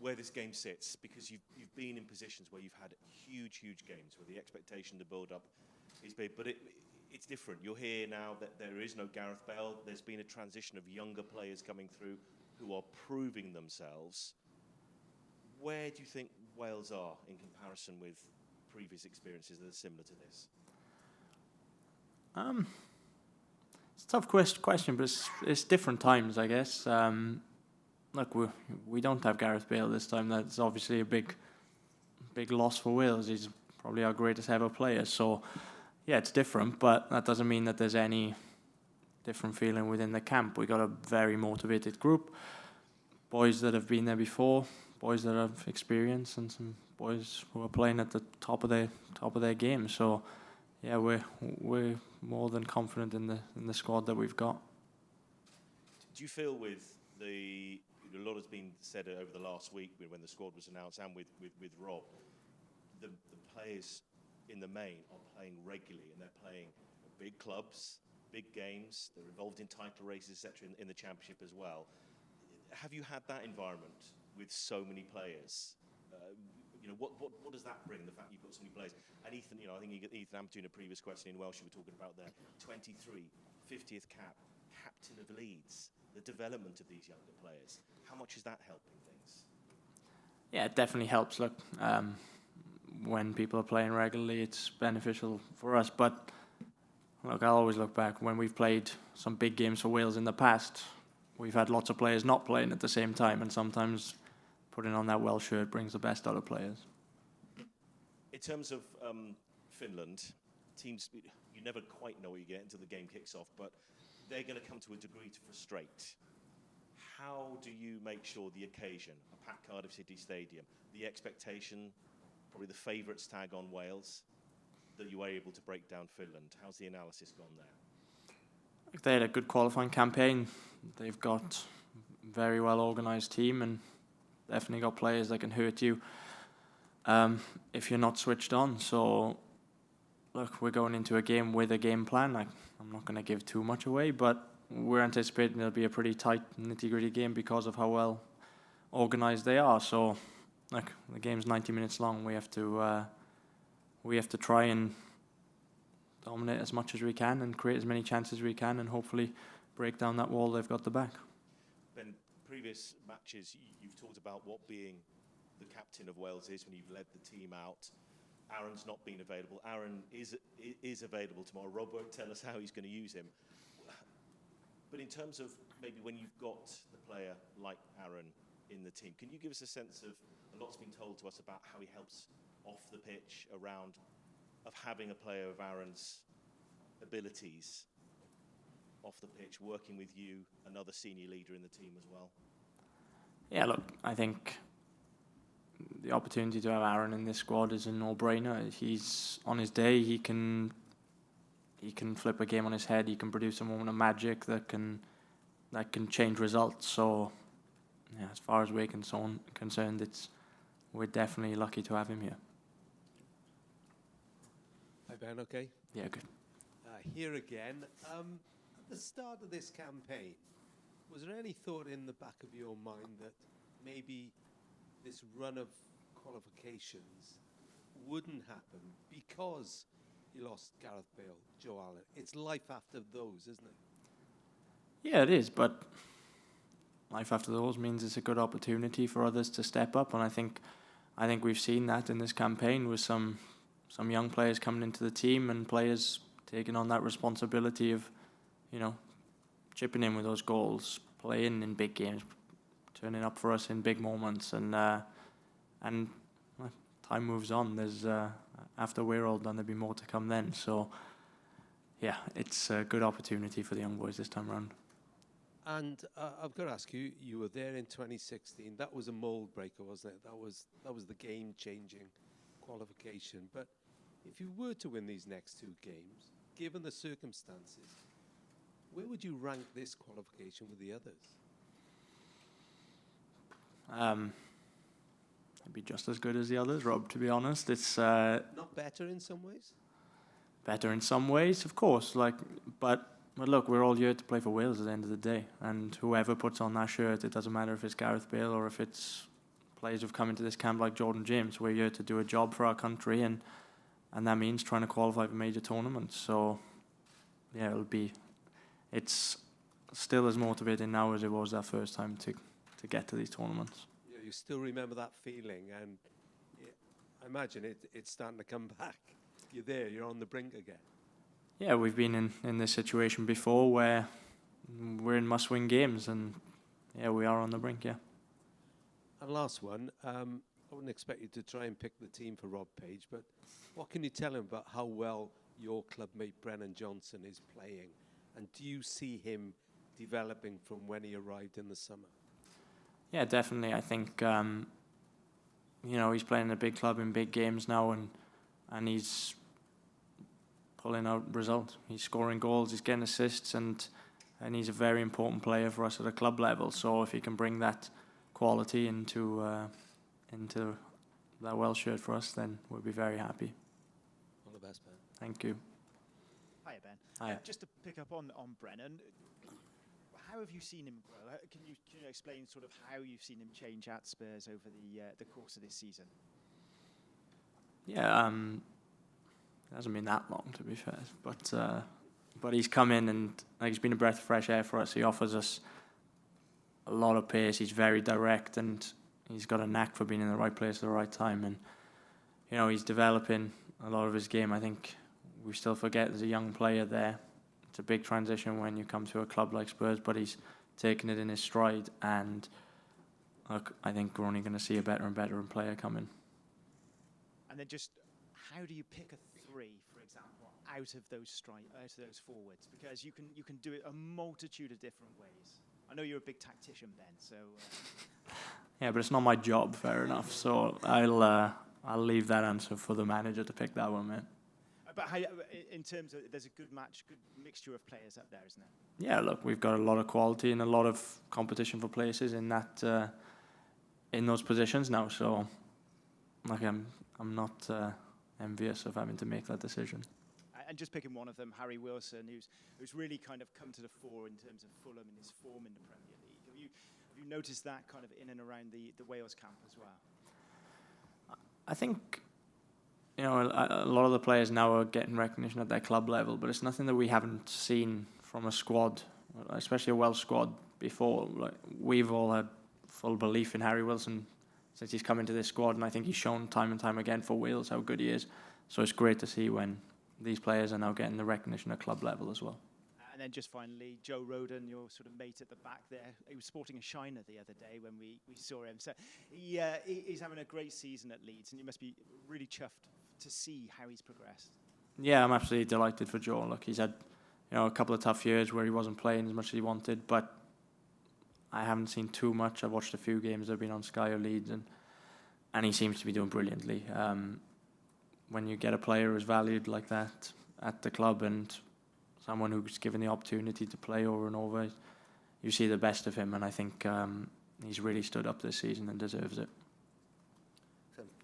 where this game sits, because you've been in positions where you've had huge games where the expectation, the build-up is big, but it's different. You're here now that there is no Gareth Bale. There's been a transition of younger players coming through who are proving themselves. Where do you think Wales are in comparison with previous experiences that are similar to this? It's a tough question, but it's different times, I guess. Look, we don't have Gareth Bale this time. That's obviously a big loss for Wales. He's probably our greatest ever player. So, yeah, it's different, but that doesn't mean that there's any different feeling within the camp. We got a very motivated group, boys that have been there before, boys that have experience, and some boys who are playing at the top of their game. So, yeah, we're more than confident in the squad that we've got. Do you feel with a lot has been said over the last week when the squad was announced and with Rob, the players in the main are playing regularly and they're playing big clubs, big games, they're involved in title races, etc. in the championship as well. Have you had that environment with so many players? What does that bring, the fact you've got so many players? And Ethan, I think Ethan Ampton in a previous question in Welsh you were talking about there, 23, 50th cap, captain of Leeds, the development of these younger players. How much is that helping things? Yeah, it definitely helps. Look, when people are playing regularly, it's beneficial for us. But look, I always look back when we've played some big games for Wales in the past. We've had lots of players not playing at the same time, and sometimes putting on that Welsh shirt brings the best out of players. In terms of Finland, teams, you never quite know what you get until the game kicks off, but they're going to come to a degree to frustrate. How do you make sure the occasion, a packed Cardiff City Stadium, the expectation, probably the favourites tag on Wales, that you are able to break down Finland? How's the analysis gone there? They had a good qualifying campaign. They've got a very well organised team and definitely got players that can hurt you if you're not switched on. So, look, we're going into a game with a game plan. I'm not going to give too much away, but we're anticipating it'll be a pretty tight, nitty-gritty game because of how well organised they are. So, look, the game's 90 minutes long. We have to try and dominate as much as we can and create as many chances as we can and hopefully break down that wall they've got the back. Ben, previous matches, you've talked about what being the captain of Wales is when you've led the team out. Aaron's not been available. Aaron is available tomorrow. Rob won't tell us how he's going to use him. But in terms of maybe when you've got the player like Aaron in the team, can you give us a sense of, a lot's been told to us about how he helps off the pitch around of having a player of Aaron's abilities off the pitch, working with you, another senior leader in the team as well? Yeah, look, I think the opportunity to have Aaron in this squad is a no-brainer. He's on his day, he can flip a game on his head. He can produce a moment of magic that can change results. So, yeah, as far as we're concerned, we're definitely lucky to have him here. Hi Ben, okay? Yeah, good. Here again. At the start of this campaign, was there any thought in the back of your mind that maybe this run of qualifications wouldn't happen because you lost Gareth Bale, Joe Allen? It's life after those, isn't it? Yeah, it is, but life after those means it's a good opportunity for others to step up, and I think we've seen that in this campaign with some young players coming into the team and players taking on that responsibility of, chipping in with those goals, playing in big games, turning up for us in big moments, and time moves on. There's after we're all done, there'll be more to come then. So, yeah, it's a good opportunity for the young boys this time around. And I've got to ask you, you were there in 2016. That was a mould breaker, wasn't it? That was the game-changing qualification. But if you were to win these next two games, given the circumstances, where would you rank this qualification with the others? It'd be just as good as the others, Rob, to be honest. It's not better in some ways? Better in some ways, of course. But look, we're all here to play for Wales at the end of the day. And whoever puts on that shirt, it doesn't matter if it's Gareth Bale or if it's players who've come into this camp like Jordan James. We're here to do a job for our country, and that means trying to qualify for major tournaments. So, yeah, it's still as motivating now as it was that first time to get to these tournaments. Yeah, you still remember that feeling, and I imagine it's starting to come back. You're there, you're on the brink again. Yeah, we've been in this situation before where we're in must-win games, and yeah, we are on the brink, yeah. And last one, I wouldn't expect you to try and pick the team for Rob Page, but what can you tell him about how well your clubmate Brennan Johnson is playing? And do you see him developing from when he arrived in the summer? Yeah, definitely. I think, he's playing in a big club in big games now, and he's pulling out results. He's scoring goals, he's getting assists, and he's a very important player for us at a club level. So if he can bring that quality into that Welsh shirt for us, then we'll be very happy. All the best, Ben. Thank you. Hiya, Ben. Hiya. Just to pick up on Brennan, how have you seen him grow? Can you explain sort of how you've seen him change at Spurs over the course of this season? Yeah, it hasn't been that long, to be fair, but he's come in and he's been a breath of fresh air for us. He offers us a lot of pace. He's very direct, and he's got a knack for being in the right place at the right time. And he's developing a lot of his game. I think we still forget there's a young player there. It's a big transition when you come to a club like Spurs, but he's taken it in his stride, and I think we're only going to see a better and better player coming. And then just how do you pick a three, for example, out of those forwards? Because you can do it a multitude of different ways. I know you're a big tactician, Ben. So yeah, but it's not my job. Fair enough. So I'll leave that answer for the manager to pick that one, man. But how, in terms of, there's a good mixture of players up there, isn't there? Yeah, look, we've got a lot of quality and a lot of competition for places in those positions now. So, like, I'm not envious of having to make that decision. And just picking one of them, Harry Wilson, who's really kind of come to the fore in terms of Fulham and his form in the Premier League. Have you noticed that kind of in and around the Wales camp as well? I think, a lot of the players now are getting recognition at their club level, but it's nothing that we haven't seen from a squad, especially a Welsh squad before. Like, we've all had full belief in Harry Wilson since he's come into this squad, and I think he's shown time and time again for Wales how good he is. So it's great to see when these players are now getting the recognition at club level as well. And then just finally, Joe Roden, your sort of mate at the back there, he was sporting a shiner the other day when we saw him. So he's having a great season at Leeds, and you must be really chuffed to see how he's progressed. Yeah, I'm absolutely delighted for Joe. Look, he's had a couple of tough years where he wasn't playing as much as he wanted, but I haven't seen too much. I've watched a few games that have been on Sky or Leeds, and he seems to be doing brilliantly. When you get a player who's valued like that at the club and someone who's given the opportunity to play over and over, you see the best of him, and I think he's really stood up this season and deserves it.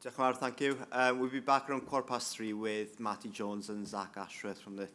Thank you. We'll be back around 3:15 with Matty Jones and Zach Ashworth from the